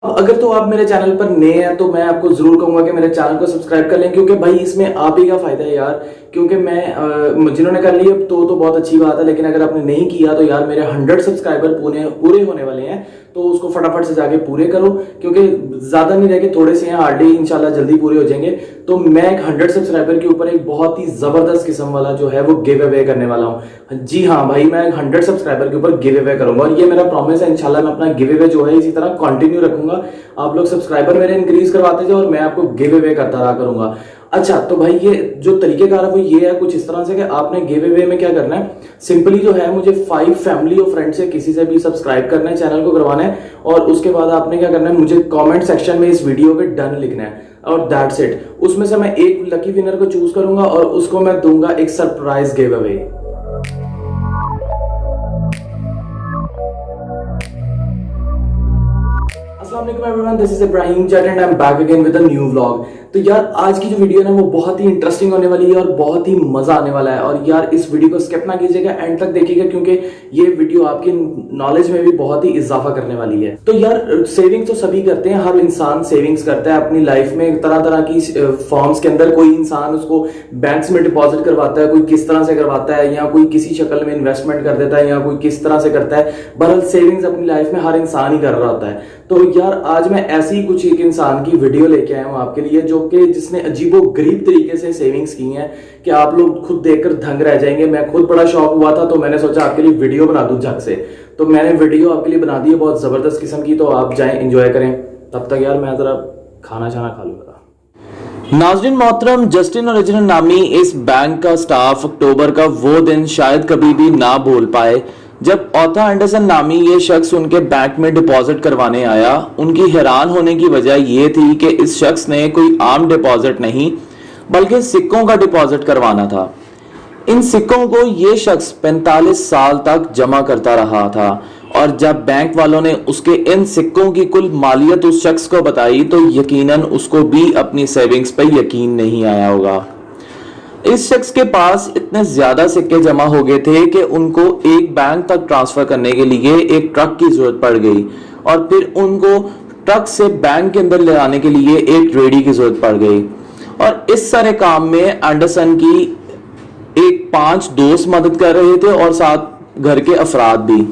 अगर तो आप मेरे चैनल पर नए हैं तो मैं आपको जरूर कहूंगा कि मेरे चैनल को सब्सक्राइब कर लें, क्योंकि भाई इसमें आप ही का फायदा है यार। क्योंकि मैं जिन्होंने कर लिया तो बहुत अच्छी बात है, लेकिन अगर आपने नहीं किया तो यार मेरे 100 सब्सक्राइबर पूरे होने वाले हैं, तो उसको फटाफट से जाके पूरे करो, क्योंकि ज्यादा नहीं रह के थोड़े से हैं, हार्डली इंशाल्लाह जल्दी पूरे हो जाएंगे। तो मैं एक 100 सब्सक्राइबर के ऊपर एक बहुत ही जबरदस्त किस्म वाला जो है वो गिव अवे करने वाला हूँ। जी हाँ भाई, मैं 100 सब्सक्राइबर के ऊपर गिव अवे करूंगा और ये मेरा प्रॉमिस है। इंशाल्लाह मैं अपना गिव अवे जो है इसी तरह कंटिन्यू रखूंगा। आप लोग सब्सक्राइबर मेरे इंक्रीज करवाते जाओ और मैं आपको गिव अवे करता रहा करूंगा। अच्छा, तो भाई ये जो तरीकेकार है वो ये है कुछ इस तरह से कि आपने गिव अवे में क्या करना है, सिंपली जो है मुझे 5 फैमिली और फ्रेंड से किसी से भी सब्सक्राइब करना है, चैनल को करवाना है, और उसके बाद आपने क्या करना है, मुझे कमेंट सेक्शन में इस वीडियो पे डन लिखना है और दैट्स इट। उसमें से मैं एक लकी विनर को चूज करूंगा और उसको मैं दूंगा एक सरप्राइज गिव अवे। अस्सलाम वालेकुम everyone, this is Ibrahim Jutt and I am back again with a new vlog. तो यार आज की जो वीडियो है ना वो बहुत ही इंटरेस्टिंग होने वाली है और बहुत ही मजा आने वाला है। और यार इस वीडियो को स्किप ना कीजिएगा, एंड तक देखिएगा, क्योंकि ये वीडियो आपकी नॉलेज में भी बहुत ही इजाफा करने वाली है। तो यार सेविंग्स तो सभी करते हैं, हर इंसान सेविंग्स करता है अपनी लाइफ में तरह तरह की फॉर्म्स के अंदर। कोई इंसान उसको बैंक्स में डिपॉजिट करवाता है, कोई किस तरह से करवाता है, या कोई किसी शक्ल में इन्वेस्टमेंट कर देता है, या कोई किस तरह से करता है। बहरहाल सेविंग्स अपनी लाइफ में हर इंसान ही कर रहा होता है। तो यार आज मैं ऐसी ही कुछ एक इंसान की वीडियो लेके आया हूं आपके लिए, जो कि जिसने अजीबो गरीब तरीके से सेविंग्स की हैं कि आप लोग खुद देखकर दंग रह जाएंगे। मैं खुद बड़ा शौक हुआ था, तो मैंने सोचा आपके लिए वीडियो बना दूं झट से। तो मैंने वीडियो आपके लिए बना दी है बहुत जबरदस्त किस्म की, तो आप जाएं एंजॉय करें। तब तक यार मैं जरा खाना छाना खा लूंगा। नाज़रीन मोहतरम, जस्टिन ओरिजिनल नामी इस बैंक का स्टाफ अक्टूबर का वो दिन शायद कभी भी ना भूल पाए जब ऑथा एंडरसन नामी ये शख्स उनके बैंक में डिपॉजिट करवाने आया। उनकी हैरान होने की वजह यह थी कि इस शख्स ने कोई आम डिपॉजिट नहीं बल्कि सिक्कों का डिपॉजिट करवाना था। इन सिक्कों को ये शख्स 45 साल तक जमा करता रहा था, और जब बैंक वालों ने उसके इन सिक्कों की कुल मालियत उस शख्स को बताई तो यकीनन उसको भी अपनी सेविंग्स पर यकीन नहीं आया होगा। इस शख्स के पास इतने ज्यादा सिक्के जमा हो गए थे कि उनको एक बैंक तक ट्रांसफर करने के लिए एक ट्रक की जरूरत पड़ गई, और फिर उनको ट्रक से बैंक के अंदर ले आने के लिए एक रेडी की जरूरत पड़ गई। और इस सारे काम में एंडरसन की एक 5 दोस्त मदद कर रहे थे और साथ घर के अफराद भी।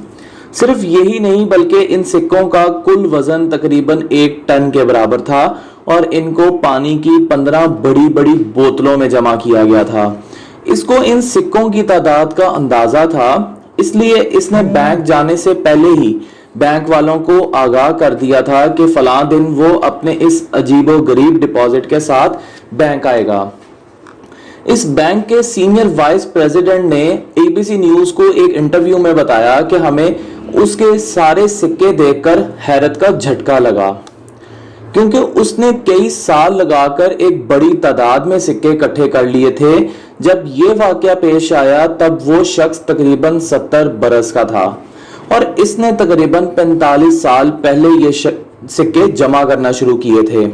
सिर्फ यही नहीं बल्कि इन सिक्कों का कुल वजन तकरीबन 1 टन के बराबर था, और इनको पानी की 15 बड़ी बड़ी बोतलों में जमा किया गया था। इसको इन सिक्कों की तादाद का अंदाजा था, इसलिए इसने बैंक जाने से पहले ही बैंक वालों को आगाह कर दिया था कि फलां दिन वो अपने इस अजीबो गरीब डिपॉजिट के साथ बैंक आएगा। इस बैंक के सीनियर वाइस प्रेसिडेंट ने एबीसी न्यूज को एक इंटरव्यू में बताया कि हमें उसके सारे सिक्के देखकर हैरत का झटका लगा, क्योंकि उसने कई साल लगाकर एक बड़ी तादाद में सिक्के इकट्ठे कर लिए थे। जब ये वाकया पेश आया तब वो शख्स तकरीबन 70 बरस का था, और इसने तकरीबन 45 साल पहले ये सिक्के जमा करना शुरू किए थे।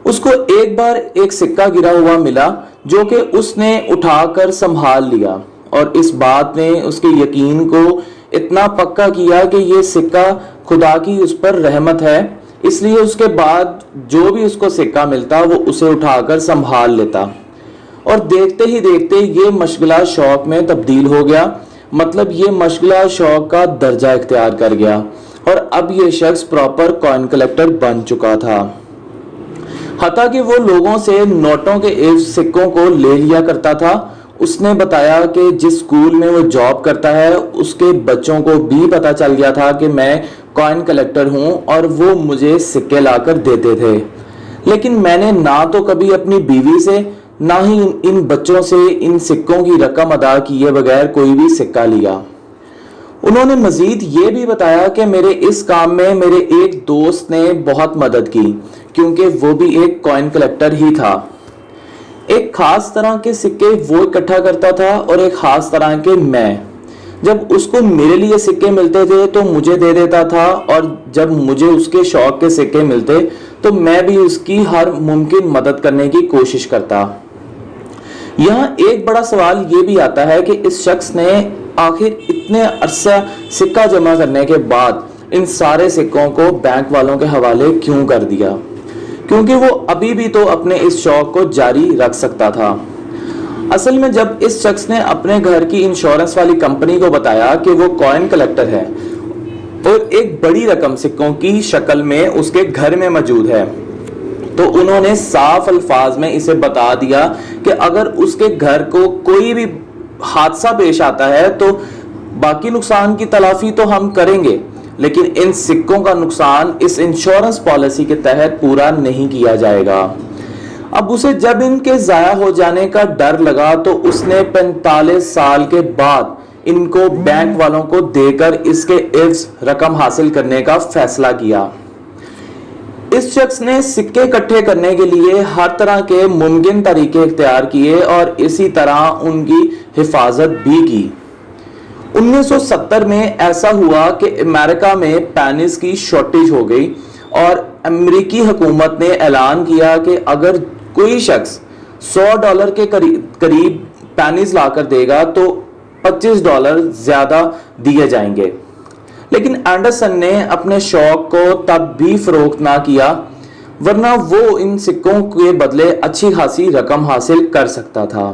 उसको एक बार एक सिक्का गिरा हुआ मिला जो कि उसने उठाकर संभाल लिया, और इस बात ने उसके यकीन को इतना पक्का किया कि ये सिक्का खुदा की उस पर रहमत है। इसलिए उसके बाद जो भी उसको सिक्का मिलता वो उसे उठाकर संभाल लेता, और देखते ही देखते ये मशगला शौक में तब्दील हो गया। मतलब ये मशगला शौक का दर्जा इख्तियार कर गया, और अब ये शख्स प्रॉपर कॉइन कलेक्टर बन चुका था। हता कि वो लोगों से नोटों के एवज सिक्कों को ले लिया करता था। उसने बताया कि जिस स्कूल में वो जॉब करता है उसके बच्चों को भी पता चल गया था कि मैं कॉइन कलेक्टर हूं, और वो मुझे सिक्के लाकर देते थे। लेकिन मैंने ना तो कभी अपनी बीवी से ना ही इन बच्चों से इन सिक्कों की रकम अदा किए बगैर कोई भी सिक्का लिया। उन्होंने मजीद ये भी बताया कि मेरे इस काम में मेरे एक दोस्त ने बहुत मदद की, क्योंकि वो भी एक कॉइन कलेक्टर ही था। एक खास तरह के सिक्के वो इकट्ठा करता था और एक खास तरह के मैं। जब उसको मेरे लिए सिक्के मिलते थे तो मुझे दे देता था, और जब मुझे उसके शौक के सिक्के मिलते तो मैं भी उसकी हर मुमकिन मदद करने की कोशिश करता। यहाँ एक बड़ा सवाल ये भी आता है कि इस शख्स ने आखिर इतने अरसा सिक्का जमा करने के बाद ان سارے سکوں کو بینک والوں کے حوالے کیوں کر دیا؟ کیونکہ وہ ابھی بھی تو اپنے اس شوق کو جاری رکھ سکتا تھا۔ اصل میں جب اس شخص نے اپنے گھر کی انشورنس والی کمپنی کو بتایا کہ وہ کوائن کلیکٹر ہے اور ایک بڑی رقم سکوں کی شکل میں اس کے گھر میں موجود ہے، تو انہوں نے صاف الفاظ میں اسے بتا دیا کہ اگر اس کے گھر کو کوئی بھی حادثہ پیش آتا ہے تو باقی نقصان کی تلافی تو ہم کریں گے، لیکن ان سکوں کا نقصان اس انشورنس پالیسی کے تحت پورا نہیں کیا جائے گا۔ اب اسے جب ان کے ضائع ہو جانے کا ڈر لگا تو اس نے 45 سال کے بعد ان کو بینک والوں کو دے کر اس کے عوض رقم حاصل کرنے کا فیصلہ کیا۔ اس شخص نے سکے اکٹھے کرنے کے لیے ہر طرح کے ممکن طریقے اختیار کیے اور اسی طرح ان کی حفاظت بھی کی۔ 1970 میں ایسا ہوا کہ امریکہ میں پینیز کی شارٹیج ہو گئی اور امریکی حکومت نے اعلان کیا کہ اگر کوئی شخص $100 کے قریب پینیز لا کر دے گا تو $25 زیادہ دیے جائیں گے، لیکن اینڈرسن نے اپنے شوق کو تب بھی فروخت نہ کیا، ورنہ وہ ان سکوں کے بدلے اچھی خاصی رقم حاصل کر سکتا تھا۔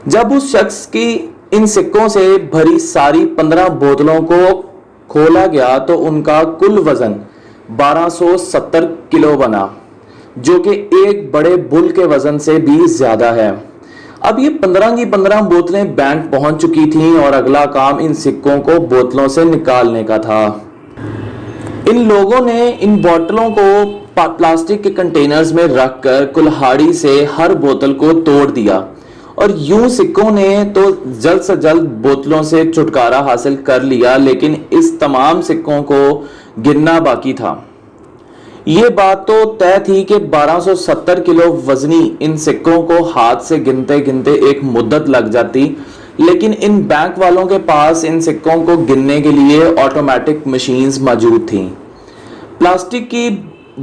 جب اس شخص کی ان سکوں سے بھری ساری 15 بوتلوں کو کھولا گیا تو ان کا کل وزن 1270 کلو بنا، جو کہ ایک بڑے بل کے وزن سے بھی زیادہ ہے۔ اب یہ 15 کی 15 بوتلیں بینک پہنچ چکی تھیں اور اگلا کام ان سکوں کو بوتلوں سے نکالنے کا تھا۔ ان لوگوں نے ان بوتلوں کو پلاسٹک کے کنٹینرز میں رکھ کر کلہاڑی سے ہر بوتل کو توڑ دیا اور یوں سکوں نے تو جلد سے جلد بوتلوں سے چھٹکارا حاصل کر لیا، لیکن اس تمام سکوں کو گننا باقی تھا۔ یہ بات تو طے تھی کہ 1270 کلو وزنی ان سکوں کو ہاتھ سے گنتے گنتے ایک مدت لگ جاتی، لیکن ان بینک والوں کے پاس ان سکوں کو گننے کے لیے آٹومیٹک مشینز موجود تھیں۔ پلاسٹک کی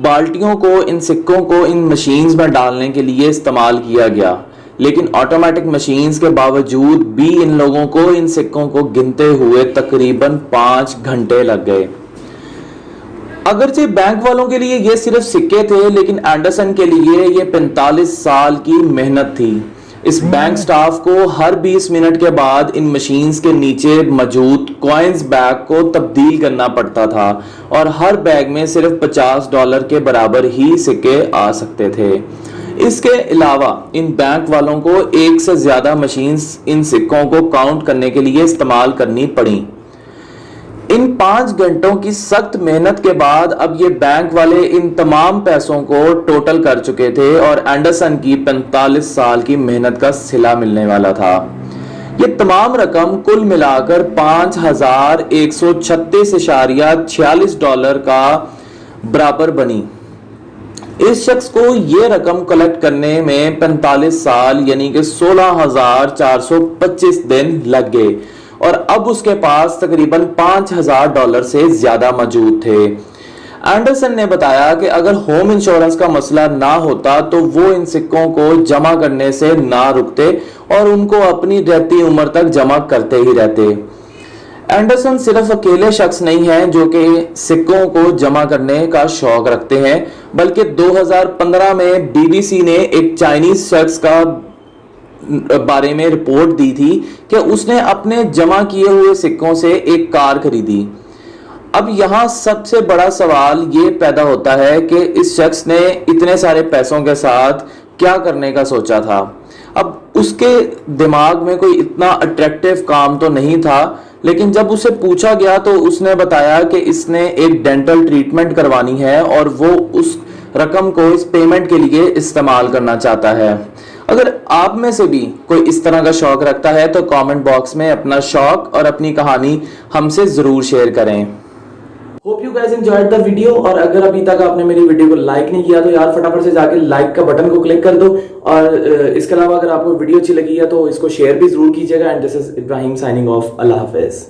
بالٹیوں کو ان سکوں کو ان مشینز میں ڈالنے کے لیے استعمال کیا گیا، لیکن آٹومیٹک مشینز کے باوجود بھی ان لوگوں کو ان سکوں کو گنتے ہوئے تقریباً 5 گھنٹے لگ گئے۔ اگرچہ بینک والوں کے لیے یہ صرف سکے تھے، لیکن اینڈرسن کے لیے یہ 45 سال کی محنت تھی۔ اس بینک سٹاف کو ہر 20 منٹ کے بعد ان مشینز کے نیچے موجود کوائنز بیگ کو تبدیل کرنا پڑتا تھا اور ہر بیگ میں صرف $50 کے برابر ہی سکے آ سکتے تھے۔ اس کے علاوہ ان بینک والوں کو ایک سے زیادہ مشینز ان سکوں کو کاؤنٹ کرنے کے لیے استعمال کرنی پڑیں۔ ان 5 گھنٹوں کی سخت محنت کے بعد اب یہ بینک والے ان تمام پیسوں کو ٹوٹل کر چکے تھے اور اینڈرسن کی 45 سال کی محنت کا صلہ ملنے والا تھا۔ یہ تمام رقم کل ملا کر $5136.46 کا برابر بنی۔ اس شخص کو یہ رقم کلیکٹ کرنے میں 45 سال یعنی کہ 16,425 دن لگ گئے اور اب اس کے پاس تقریباً $5,000 سے زیادہ موجود تھے۔ اینڈرسن نے بتایا کہ اگر ہوم انشورنس کا مسئلہ نہ ہوتا تو وہ ان سکوں کو جمع کرنے سے نہ رکتے اور ان کو اپنی رہتی عمر تک جمع کرتے ہی رہتے۔ اینڈرسن صرف اکیلے شخص نہیں ہیں جو کہ سکوں کو جمع کرنے کا شوق رکھتے ہیں، بلکہ 2015 میں BBC نے ایک چائنیز شخص کا بارے میں رپورٹ دی تھی کہ اس نے اپنے جمع کیے ہوئے سکوں سے ایک کار خریدی۔ اب یہاں سب سے بڑا سوال یہ پیدا ہوتا ہے کہ اس شخص نے اتنے سارے پیسوں کے ساتھ کیا کرنے کا سوچا تھا۔ اب اس کے دماغ میں کوئی اتنا اٹریکٹیو کام تو نہیں تھا، لیکن جب اسے پوچھا گیا تو اس نے بتایا کہ اس نے ایک ڈینٹل ٹریٹمنٹ کروانی ہے اور وہ اس رقم کو اس پیمنٹ کے لیے استعمال کرنا چاہتا ہے۔ اگر آپ میں سے بھی کوئی اس طرح کا شوق رکھتا ہے تو کامنٹ باکس میں اپنا شوق اور اپنی کہانی ہم سے ضرور شیئر کریں۔ Hope you guys enjoyed the video, اور اگر ابھی تک آپ نے میری ویڈیو کو لائک نہیں کیا تو یار فٹافٹ سے جا کے لائک کا بٹن کو کلک کر دو، اور اس کے علاوہ اگر آپ کو ویڈیو اچھی لگی ہے تو اس کو شیئر بھی ضرور کیجیے گا۔ And this is Ibrahim signing off, Allah حافظ۔